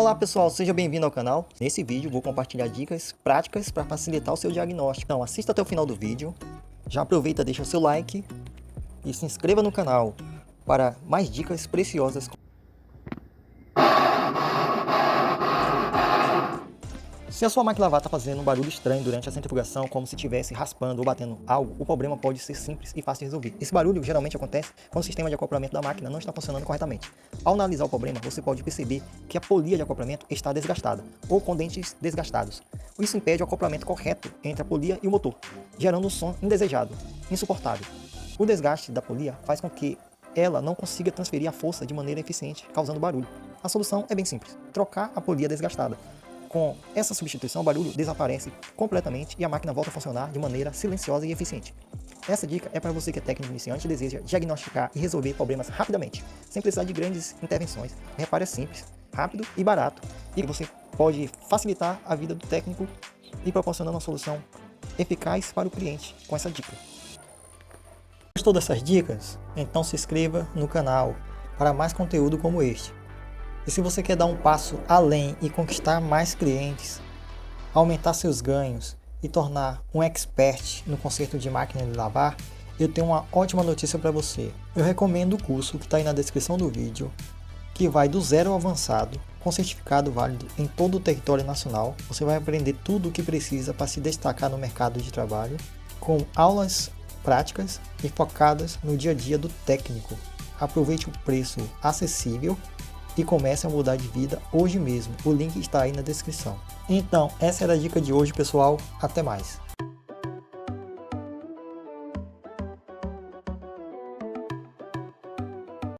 Olá pessoal, seja bem-vindo ao canal. Nesse vídeo vou compartilhar dicas práticas para facilitar o seu diagnóstico. Então assista até o final do vídeo, já aproveita, deixa o seu like e se inscreva no canal para mais dicas preciosas. Se a sua máquina lavar está fazendo um barulho estranho durante a centrifugação, como se estivesse raspando ou batendo algo, o problema pode ser simples e fácil de resolver. Esse barulho geralmente acontece quando o sistema de acoplamento da máquina não está funcionando corretamente. Ao analisar o problema, você pode perceber que a polia de acoplamento está desgastada ou com dentes desgastados. Isso impede o acoplamento correto entre a polia e o motor, gerando um som indesejado, insuportável. O desgaste da polia faz com que ela não consiga transferir a força de maneira eficiente, causando barulho. A solução é bem simples: trocar a polia desgastada. Com essa substituição, o barulho desaparece completamente e a máquina volta a funcionar de maneira silenciosa e eficiente. Essa dica é para você que é técnico iniciante e deseja diagnosticar e resolver problemas rapidamente, sem precisar de grandes intervenções. O reparo é simples, rápido e barato, e você pode facilitar a vida do técnico e proporcionando uma solução eficaz para o cliente com essa dica. Gostou dessas dicas? Então se inscreva no canal para mais conteúdo como este. E se você quer dar um passo além e conquistar mais clientes, aumentar seus ganhos e tornar um expert no conserto de máquina de lavar, eu tenho uma ótima notícia para você. Eu recomendo o curso que está aí na descrição do vídeo, que vai do zero ao avançado, com certificado válido em todo o território nacional. Você vai aprender tudo o que precisa para se destacar no mercado de trabalho, com aulas práticas e focadas no dia a dia do técnico. Aproveite o preço acessível e comece a mudar de vida hoje mesmo. O link está aí na descrição. Então, essa era a dica de hoje, pessoal. Até mais.